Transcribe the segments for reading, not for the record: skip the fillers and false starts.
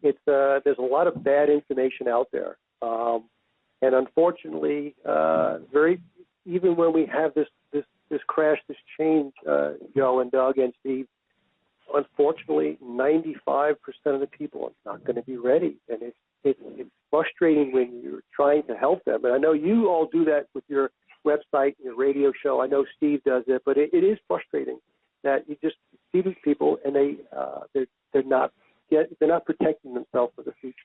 there's a lot of bad information out there, and unfortunately, even when we have this crash, this change, Joe and Doug and Steve, unfortunately, 95% of the people are not going to be ready, and it's frustrating when you're trying to help them. And I know you all do that with your website and your radio show. I know Steve does it, but it is frustrating that you just see these people and they're not protecting themselves for the future.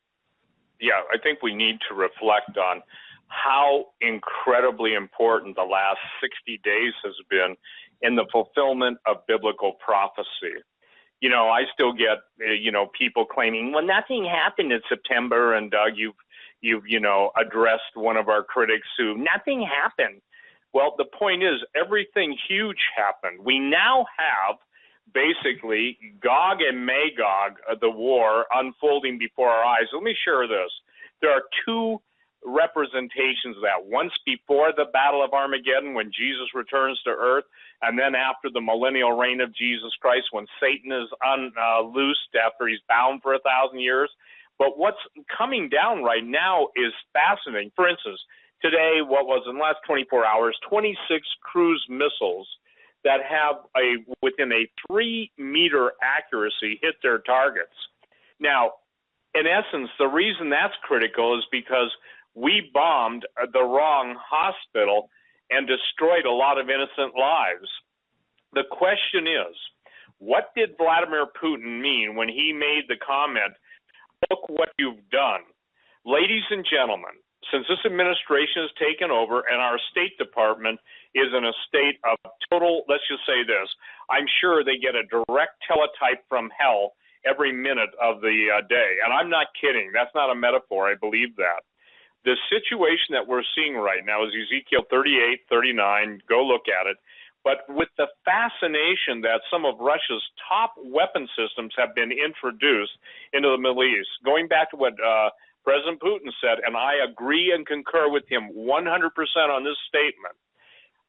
Yeah, I think we need to reflect on how incredibly important the last 60 days has been in the fulfillment of biblical prophecy. You know, I still get, people claiming, well, nothing happened in September, and Doug, you've addressed one of our critics who, nothing happened. Well, the point is, everything huge happened. We now have basically Gog and Magog, the war, unfolding before our eyes. Let me share this. There are two representations of that. Once before the Battle of Armageddon, when Jesus returns to earth, and then after the millennial reign of Jesus Christ, when Satan is unloosed after he's bound for 1,000 years. But what's coming down right now is fascinating. For instance, today, what was in the last 24 hours, 26 cruise missiles that have within a 3-meter accuracy hit their targets. Now, in essence, the reason that's critical is because we bombed the wrong hospital and destroyed a lot of innocent lives. The question is, what did Vladimir Putin mean when he made the comment, look what you've done? Ladies and gentlemen, since this administration has taken over and our State Department is in a state of total, let's just say this, I'm sure they get a direct teletype from hell every minute of the day. And I'm not kidding. That's not a metaphor. I believe that. The situation that we're seeing right now is Ezekiel 38, 39. Go look at it. But with the fascination that some of Russia's top weapon systems have been introduced into the Middle East, going back to what President Putin said, and I agree and concur with him 100% on this statement,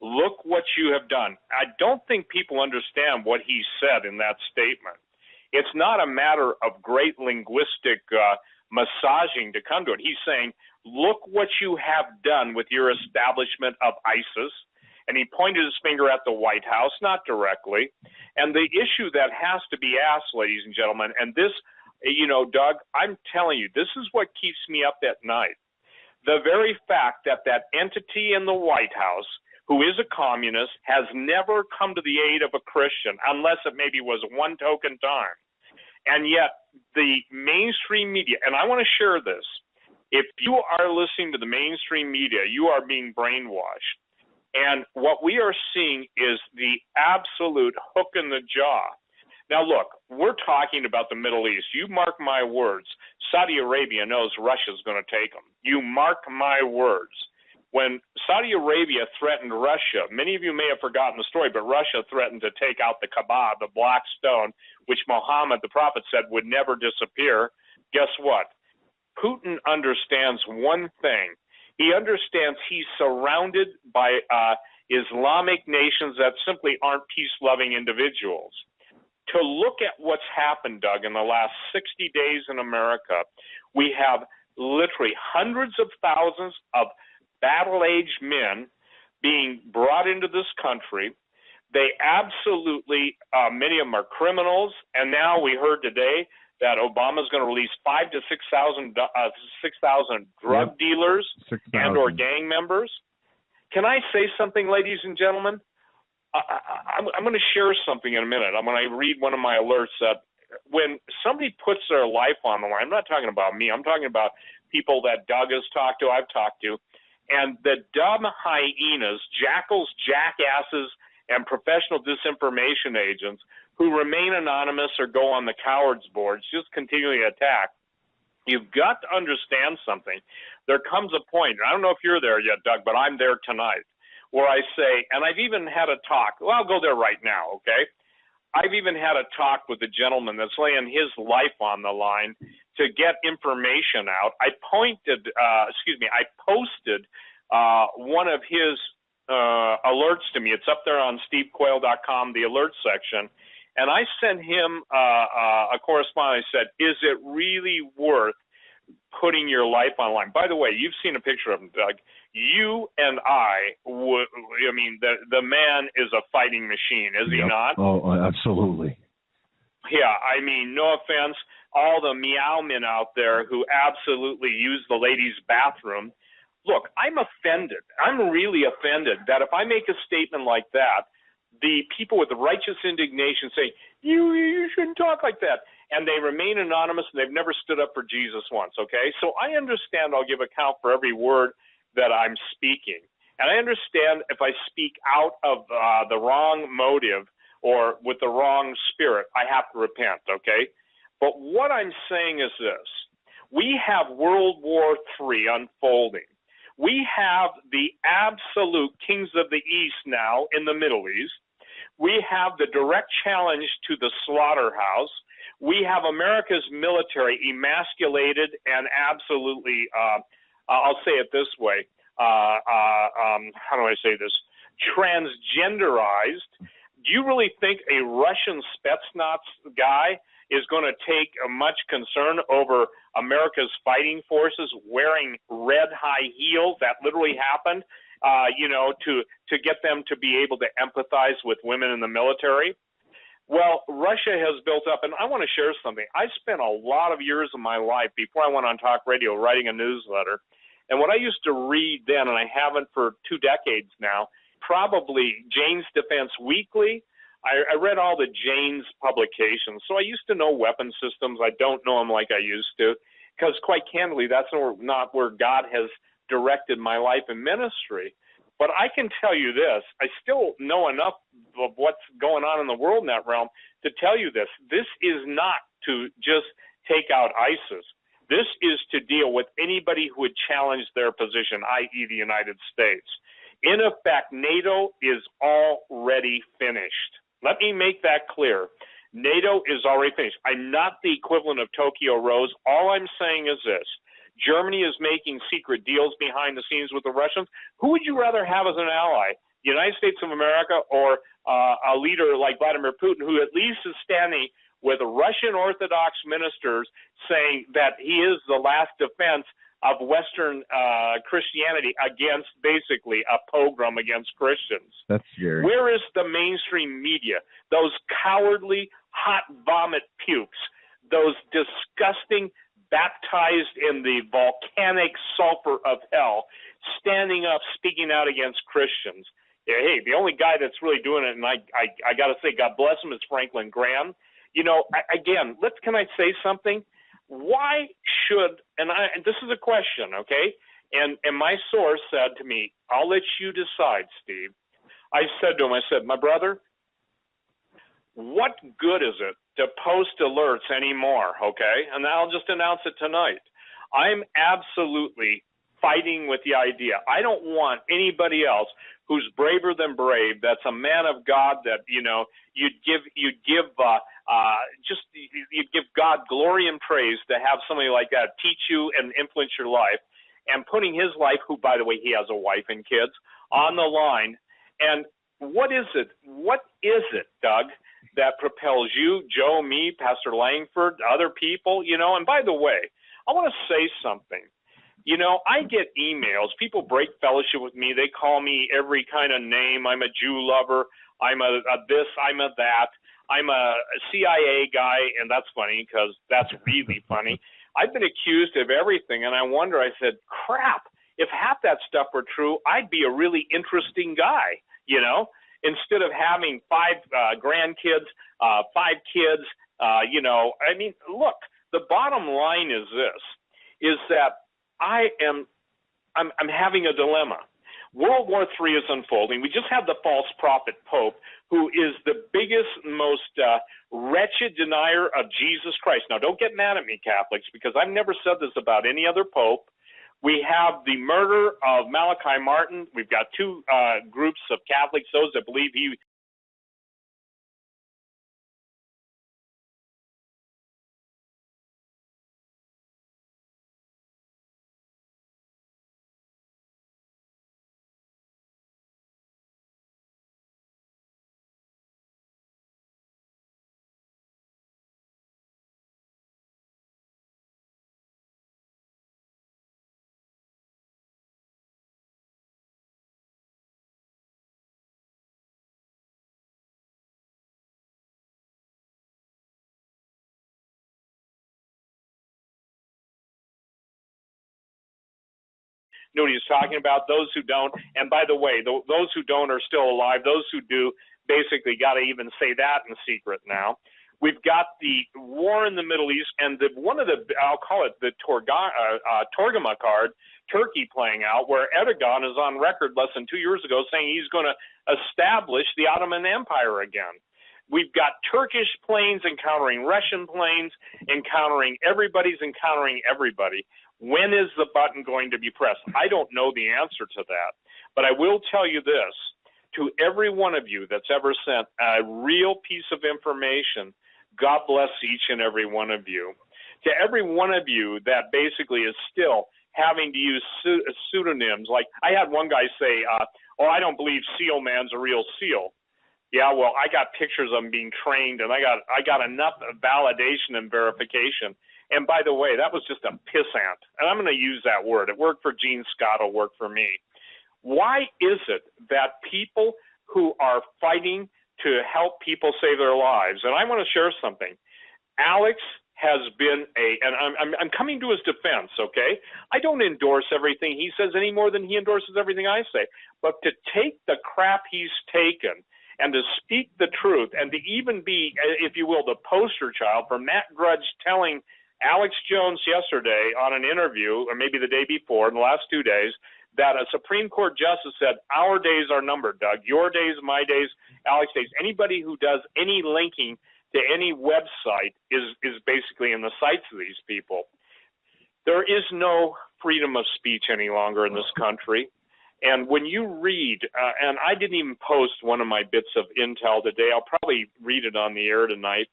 look what you have done. I don't think people understand what he said in that statement. It's not a matter of great linguistic massaging to come to it. He's saying, look what you have done with your establishment of ISIS. And he pointed his finger at the White House, not directly. And the issue that has to be asked, ladies and gentlemen, and this, Doug, I'm telling you, this is what keeps me up at night. The very fact that that entity in the White House, who is a communist, has never come to the aid of a Christian, unless it maybe was one token time. And yet the mainstream media, and I want to share this, if you are listening to the mainstream media, you are being brainwashed. And what we are seeing is the absolute hook in the jaw. Now, look, we're talking about the Middle East. You mark my words. Saudi Arabia knows Russia's going to take them. You mark my words. When Saudi Arabia threatened Russia, many of you may have forgotten the story, but Russia threatened to take out the Kaaba, the black stone, which Muhammad, the prophet, said would never disappear. Guess what? Putin understands one thing. He understands he's surrounded by Islamic nations that simply aren't peace-loving individuals. To look at what's happened, Doug, in the last 60 days in America, we have literally hundreds of thousands of battle-aged men being brought into this country. They absolutely, many of them are criminals, and now we heard today that Obama's going to release 5,000 to 6,000 drug dealers 6,000. and or gang members. Can I say something, ladies and gentlemen? I'm going to share something in a minute. I'm going to read one of my alerts that when somebody puts their life on the line, I'm not talking about me, I'm talking about people that Doug has talked to, I've talked to, and the dumb hyenas, jackals, jackasses, and professional disinformation agents who remain anonymous or go on the cowards boards, just continually attack. You've got to understand something. There comes a point, I don't know if you're there yet, Doug, but I'm there tonight, where I say, and I've even had a talk, well, I'll go there right now, okay? I've even had a talk with a gentleman that's laying his life on the line to get information out. I posted one of his alerts to me. It's up there on stevequayle.com, the alert section. And I sent him a correspondence. I said, is it really worth putting your life on the line? By the way, you've seen a picture of him, Doug. You and I mean, the man is a fighting machine, is he not? Oh, absolutely. Yeah, I mean, no offense, all the meow men out there who absolutely use the ladies' bathroom. Look, I'm offended. I'm really offended that if I make a statement like that, the people with the righteous indignation say, you shouldn't talk like that. And they remain anonymous, and they've never stood up for Jesus once, okay? So I understand I'll give account for every word that I'm speaking. And I understand if I speak out of the wrong motive or with the wrong spirit, I have to repent, okay? But what I'm saying is this. We have World War III unfolding. We have the absolute kings of the East now in the Middle East. We have the direct challenge to the slaughterhouse. We have America's military emasculated and absolutely, I'll say it this way, how do I say this, transgenderized. Do you really think a Russian Spetsnaz guy is going to take much concern over America's fighting forces wearing red high heels? That literally happened, to get them to be able to empathize with women in the military. Well, Russia has built up, and I want to share something. I spent a lot of years of my life before I went on talk radio writing a newsletter. And what I used to read then, and I haven't for 2 decades now, probably Jane's Defense Weekly. I read all the Jane's publications. So I used to know weapon systems. I don't know them like I used to, because quite candidly, that's not where God has directed my life and ministry. But I can tell you this, I still know enough of what's going on in the world in that realm to tell you this. This is not to just take out ISIS. This is to deal with anybody who would challenge their position, i.e. the United States. In effect, NATO is already finished. Let me make that clear. NATO is already finished. I'm not the equivalent of Tokyo Rose. All I'm saying is this. Germany is making secret deals behind the scenes with the Russians. Who would you rather have as an ally, the United States of America or a leader like Vladimir Putin, who at least is standing with Russian Orthodox ministers saying that he is the last defense of Western Christianity against basically a pogrom against Christians? That's scary. Where is the mainstream media? Those cowardly hot vomit pukes, those disgusting baptized in the volcanic sulfur of hell, standing up, speaking out against Christians. Hey, the only guy that's really doing it, and I got to say, God bless him, is Franklin Graham. You know, again, can I say something? Why should, and this is a question, okay? And my source said to me, I'll let you decide, Steve. I said to him, my brother, what good is it to post alerts anymore, okay? And I'll just announce it tonight. I'm absolutely fighting with the idea. I don't want anybody else who's braver than brave, that's a man of God, that, you'd give God glory and praise to have somebody like that teach you and influence your life, and putting his life, who, by the way, he has a wife and kids, on the line. And what is it, Doug, that propels you, Joe, me, Pastor Langford, other people, and by the way, I want to say something. I get emails. People break fellowship with me. They call me every kind of name. I'm a Jew lover. I'm a this. I'm a that. I'm a CIA guy, and that's funny because that's really funny. I've been accused of everything, and I wonder, I said, crap, if half that stuff were true, I'd be a really interesting guy, instead of having 5 grandkids, 5 kids, I mean, look, the bottom line is this, is that I'm having a dilemma. World War III is unfolding. We just had the false prophet Pope, who is the biggest, most wretched denier of Jesus Christ. Now, don't get mad at me, Catholics, because I've never said this about any other Pope. We have the murder of Malachi Martin. We've got 2 groups of Catholics, those that believe he knew what he was talking about. Those who don't, and by the way, those who don't are still alive. Those who do basically got to even say that in secret now. We've got the war in the Middle East, and one of the, I'll call it the Torgama card, Turkey playing out, where Erdogan is on record less than 2 years ago saying he's going to establish the Ottoman Empire again. We've got Turkish planes encountering Russian planes, encountering everybody. When is the button going to be pressed? I don't know the answer to that, but I will tell you this. To every one of you that's ever sent a real piece of information, God bless each and every one of you. To every one of you that basically is still having to use pseudonyms, like I had one guy say, I don't believe Seal Man's a real SEAL. Yeah, well, I got pictures of him being trained, and I got enough validation and verification. And by the way, that was just a pissant. And I'm going to use that word. It worked for Gene Scott. It'll work for me. Why is it that people who are fighting to help people save their lives, and I want to share something. Alex has been and I'm coming to his defense, okay? I don't endorse everything he says any more than he endorses everything I say. But to take the crap he's taken and to speak the truth and to even be, if you will, the poster child for Matt Grudge telling Alex Jones yesterday on an interview, or maybe the day before, in the last 2 days, that a Supreme Court justice said, our days are numbered, Doug. Your days, my days, Alex days. Anybody who does any linking to any website is basically in the sights of these people. There is no freedom of speech any longer in this country. And when you read, and I didn't even post one of my bits of intel today. I'll probably read it on the air tonight.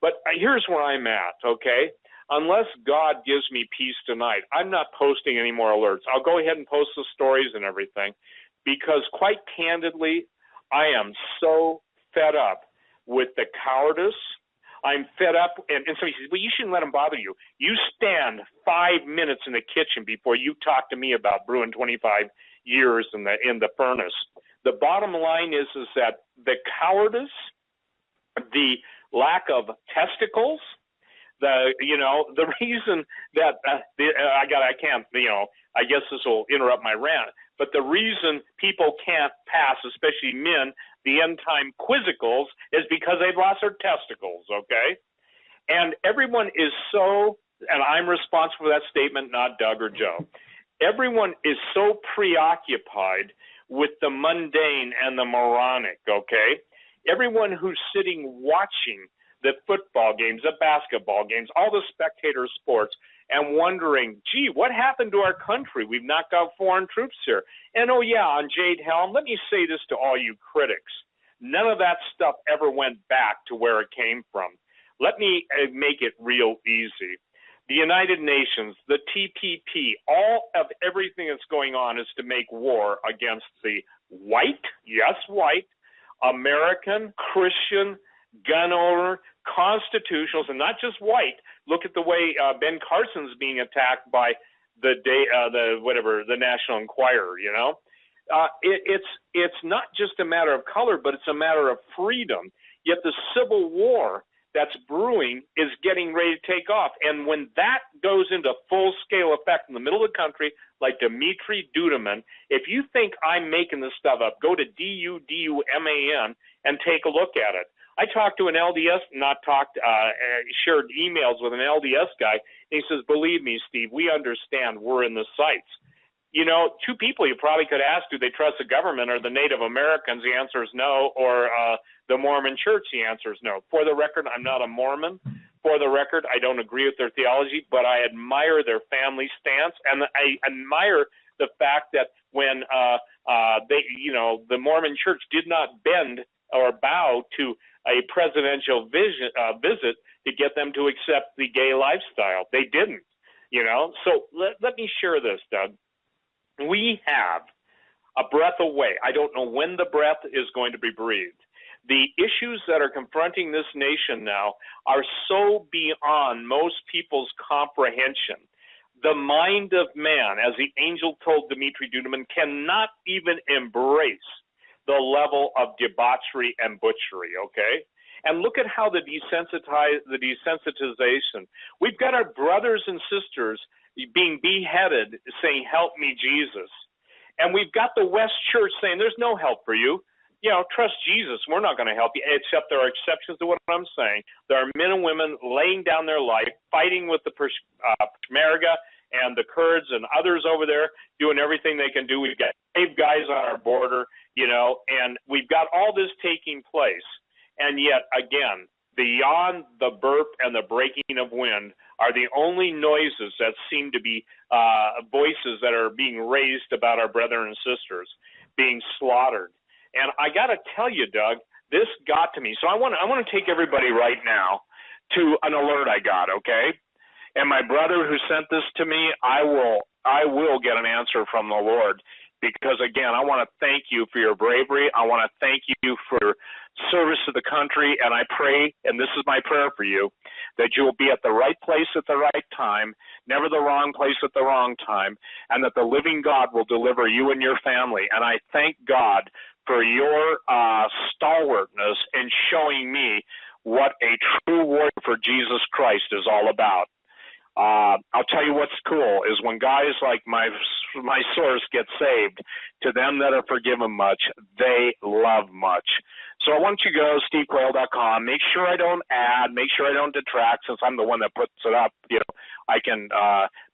But here's where I'm at, okay? Unless God gives me peace tonight, I'm not posting any more alerts. I'll go ahead and post the stories and everything because, quite candidly, I am so fed up with the cowardice. I'm fed up, and somebody says, well, you shouldn't let them bother you. You stand 5 minutes in the kitchen before you talk to me about brewing 25 years in the furnace. The bottom line is that the cowardice, the lack of testicles, the reason that I guess this will interrupt my rant, but the reason people can't pass, especially men, the end time quizzicals is because they've lost their testicles, okay? And everyone is so, and I'm responsible for that statement, not Doug or Joe. Everyone is so preoccupied with the mundane and the moronic, okay? Everyone who's sitting watching the football games, the basketball games, all the spectator sports, and wondering, gee, what happened to our country? We've knocked out foreign troops here. And oh yeah, on Jade Helm, let me say this to all you critics. None of that stuff ever went back to where it came from. Let me make it real easy. The United Nations, the TPP, all of everything that's going on is to make war against the white, yes, white, American, Christian, gun owner, constitutionals, and not just white. Look at the way Ben Carson's being attacked by the National Enquirer. You know, it's not just a matter of color, but it's a matter of freedom. Yet the civil war that's brewing is getting ready to take off, and when that goes into full-scale effect in the middle of the country, like Dimitri Duduman, if you think I'm making this stuff up, go to DUDUMAN and take a look at it. I talked to an LDS, shared emails with an LDS guy, and he says, believe me, Steve, we understand we're in the sights. You know, two people you probably could ask, do they trust the government or the Native Americans? The answer is no. Or the Mormon Church, the answer is no. For the record, I'm not a Mormon. For the record, I don't agree with their theology, but I admire their family stance, and I admire the fact that when the Mormon Church did not bend or bow to a presidential visit to get them to accept the gay lifestyle. They didn't, you know. So let me share this, Doug. We have a breath away. I don't know when the breath is going to be breathed. The issues that are confronting this nation now are so beyond most people's comprehension. The mind of man, as the angel told Dimitri Duduman, cannot even embrace the level of debauchery and butchery, okay? And look at how the desensitization. We've got our brothers and sisters being beheaded saying, "Help me, Jesus." And we've got the West Church saying, "There's no help for you. You know, trust Jesus. We're not going to help you," except there are exceptions to what I'm saying. There are men and women laying down their life, fighting with the Peshmerga and the Kurds and others over there, doing everything they can do. We've got brave guys on our border, you know, and we've got all this taking place. And yet, again, beyond the burp and the breaking of wind are the only noises that seem to be voices that are being raised about our brethren and sisters being slaughtered. And I got to tell you, Doug, this got to me. So I want to take everybody right now to an alert I got, okay? And my brother who sent this to me, I will get an answer from the Lord, because, again, I want to thank you for your bravery. I want to thank you for service to the country, and I pray, and this is my prayer for you, that you will be at the right place at the right time, never the wrong place at the wrong time, and that the living God will deliver you and your family. And I thank God for your stalwartness in showing me what a true warrior for Jesus Christ is all about. I'll tell you what's cool is when guys like my source get saved, to them that are forgiven much, they love much. So I want you to go to stevequayle.com. Make sure I don't add, make sure I don't detract, since I'm the one that puts it up. You know, I can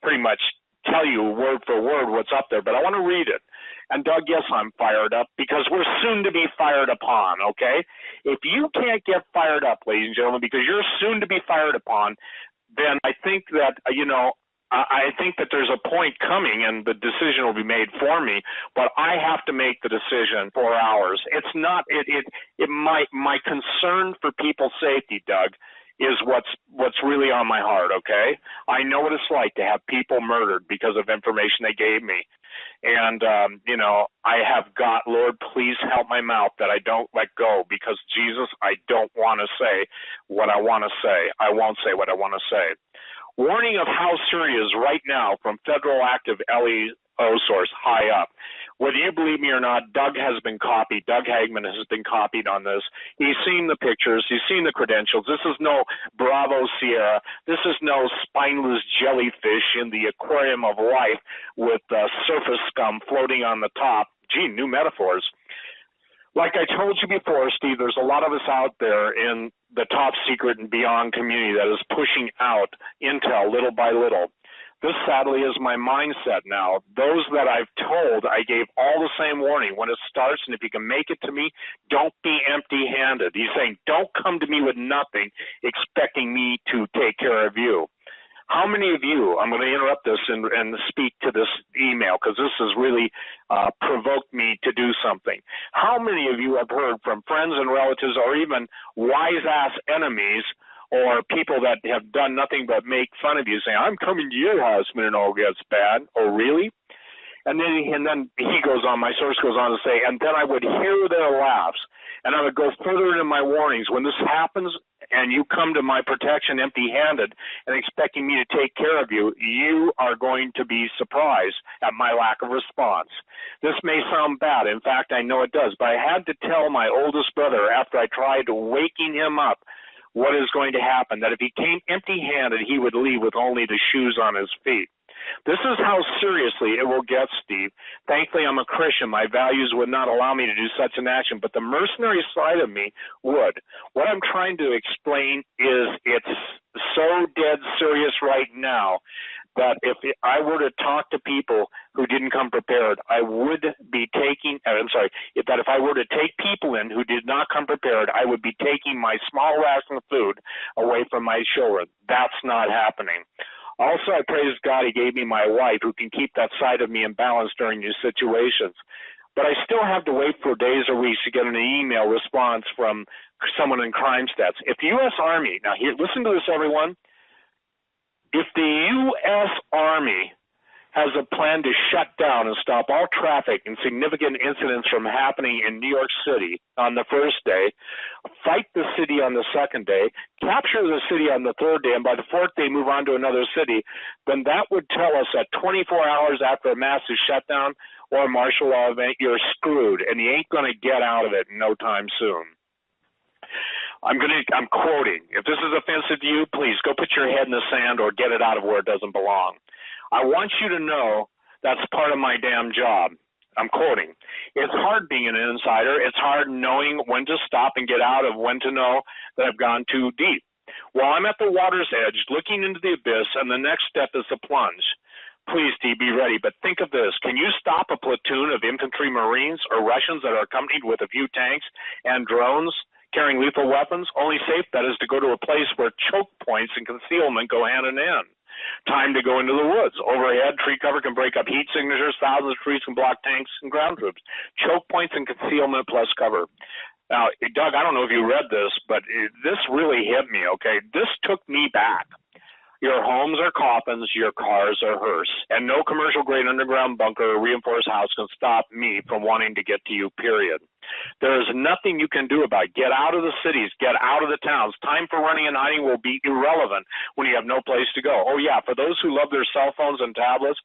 pretty much tell you word for word what's up there, but I want to read it. And Doug, yes, I'm fired up, because we're soon to be fired upon, okay? If you can't get fired up, ladies and gentlemen, because you're soon to be fired upon, then I think that, you know, I think that there's a point coming and the decision will be made for me, but I have to make the decision for ours. It's not, my concern for people's safety, Doug, is what's really on my heart, okay? I know what it's like to have people murdered because of information they gave me. And, you know, I have got, Lord, please help my mouth that I don't let go, because, Jesus, I don't want to say what I want to say. I won't say what I want to say. Warning of how serious right now from federal active LEO source high up. Whether you believe me or not, Doug has been copied. Doug Hagman has been copied on this. He's seen the pictures. He's seen the credentials. This is no Bravo Sierra. This is no spineless jellyfish in the aquarium of life with surface scum floating on the top. Gee, new metaphors. Like I told you before, Steve, there's a lot of us out there in the top secret and beyond community that is pushing out intel little by little. This, sadly, is my mindset now. Those that I've told, I gave all the same warning. When it starts, and if you can make it to me, don't be empty-handed. He's saying, don't come to me with nothing, expecting me to take care of you. How many of you, I'm going to interrupt this and speak to this email, because this has really provoked me to do something. How many of you have heard from friends and relatives, or even wise-ass enemies, or people that have done nothing but make fun of you, saying, I'm coming to your house when it all gets bad? Oh, really? And then he goes on, my source goes on to say, and then I would hear their laughs, and I would go further into my warnings. When this happens and you come to my protection empty-handed and expecting me to take care of you, you are going to be surprised at my lack of response. This may sound bad. In fact, I know it does, but I had to tell my oldest brother after I tried waking him up what is going to happen, that if he came empty-handed, he would leave with only the shoes on his feet. This is how seriously it will get, Steve. Thankfully, I'm a Christian. My values would not allow me to do such an action, but the mercenary side of me would. What I'm trying to explain is it's so dead serious right now that if I were to talk to people who didn't come prepared, I would be taking, that if I were to take people in who did not come prepared, I would be taking my small ration of food away from my children. That's not happening. Also, I praise God he gave me my wife who can keep that side of me in balance during these situations. But I still have to wait for days or weeks to get an email response from someone in crime stats. If the U.S. Army, now here, listen to this, everyone. If the U.S. Army has a plan to shut down and stop all traffic and significant incidents from happening in New York City on the first day, fight the city on the second day, capture the city on the third day, and by the fourth day move on to another city, then that would tell us that 24 hours after a massive shutdown or a martial law event, you're screwed, and you ain't going to get out of it in no time soon. I'm quoting. If this is offensive to you, please go put your head in the sand or get it out of where it doesn't belong. I want you to know that's part of my damn job. I'm quoting. It's hard being an insider. It's hard knowing when to stop and get out of, when to know that I've gone too deep. Well, I'm at the water's edge looking into the abyss, and the next step is the plunge. Please, Steve, be ready. But think of this. Can you stop a platoon of infantry Marines or Russians that are accompanied with a few tanks and drones carrying lethal weapons? Only safe bet is to go to a place where choke points and concealment go hand in hand. Time to go into the woods. Overhead, tree cover can break up heat signatures. Thousands of trees can block tanks and ground troops. Choke points and concealment plus cover. Now, Doug, I don't know if you read this, but this really hit me, okay? This took me back. Your homes are coffins, your cars are hearse, and no commercial-grade underground bunker or reinforced house can stop me from wanting to get to you, period. There is nothing you can do about it. Get out of the cities. Get out of the towns. Time for running and hiding will be irrelevant when you have no place to go. Oh, yeah, for those who love their cell phones and tablets,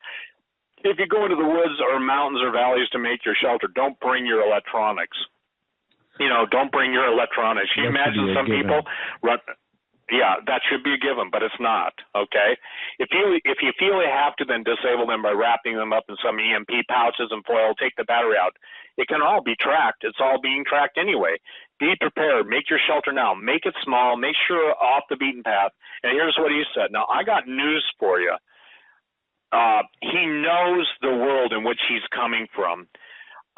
if you go into the woods or mountains or valleys to make your shelter, don't bring your electronics. You know, don't bring your electronics. You imagine some people run. Yeah, that should be a given, but it's not, okay? If you feel you have to, then disable them by wrapping them up in some EMP pouches and foil. Take the battery out. It can all be tracked. It's all being tracked anyway. Be prepared. Make your shelter now. Make it small. Make sure off the beaten path. And here's what he said. Now, I got news for you. He knows the world in which he's coming from.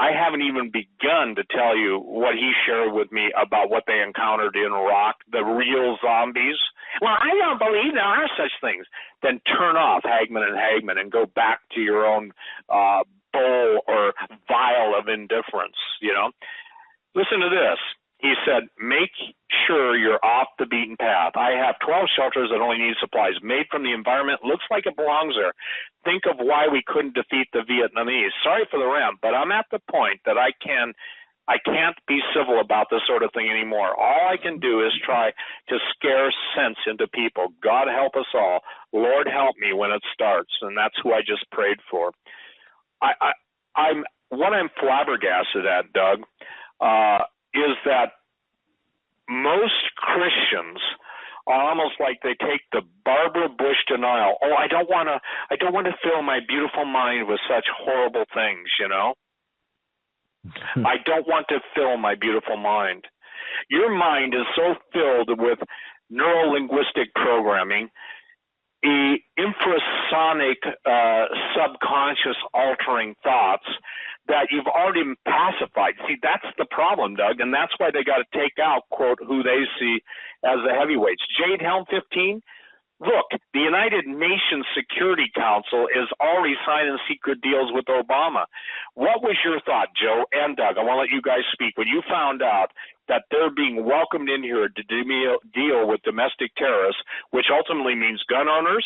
I haven't even begun to tell you what he shared with me about what they encountered in Iraq, the real zombies. Well, I don't believe there are such things. Then turn off Hagman and go back to your own bowl or vial of indifference, you know. Listen to this. He said, make sure you're off the beaten path. I have 12 shelters that only need supplies, made from the environment. Looks like it belongs there. Think of why we couldn't defeat the Vietnamese. Sorry for the rant, but I'm at the point that I can't be civil about this sort of thing anymore. All I can do is try to scare sense into people. God help us all. Lord help me when it starts, and that's who I just prayed for. I'm flabbergasted at, Doug, is that most Christians are almost like they take the Barbara Bush denial. Oh, I don't want to fill my beautiful mind with such horrible things, you know. I don't want to fill my beautiful mind. Your mind is so filled with neuro-linguistic programming, the infrasonic subconscious altering thoughts that you've already pacified. See, that's the problem, Doug, and that's why they got to take out, quote, who they see as the heavyweights. Jade Helm 15, look, the United Nations Security Council is already signing secret deals with Obama. What was your thought, Joe and Doug? I want to let you guys speak. When you found out that they're being welcomed in here to deal with domestic terrorists, which ultimately means gun owners,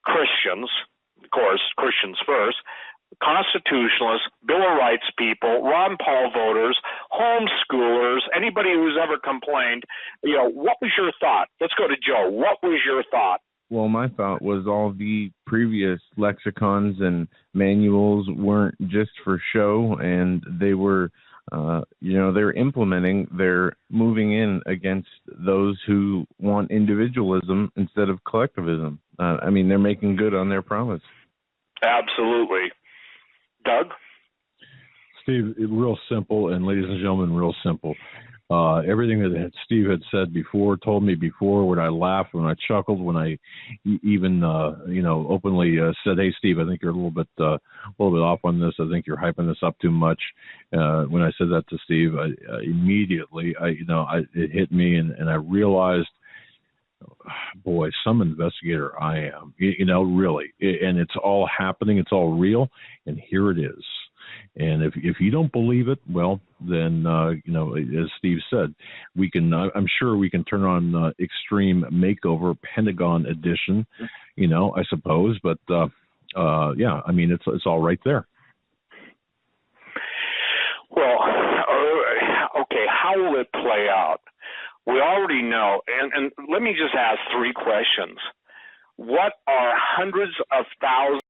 Christians, of course, Christians first, constitutionalists, Bill of Rights people, Ron Paul voters, homeschoolers, anybody who's ever complained, you know, what was your thought? Let's go to Joe. What was your thought? Well, my thought was all the previous lexicons and manuals weren't just for show, and they were, they're implementing, they're moving in against those who want individualism instead of collectivism. They're making good on their promise. Absolutely. Doug? Steve, real simple, and ladies and gentlemen, real simple. Everything that Steve had said before, told me before, when I laughed, when I chuckled, when I even, openly said, "Hey, Steve, I think you're a little bit off on this. I think you're hyping this up too much." When I said that to Steve, immediately, it hit me, and I realized, boy, some investigator I am, really, and it's all happening, it's all real, and here it is. And if you don't believe it, well, then, as Steve said, we can, I'm sure we can turn on Extreme Makeover Pentagon Edition, I suppose, but it's all right there. Well, okay, how will it play out? We already know, and let me just ask three questions. What are hundreds of thousands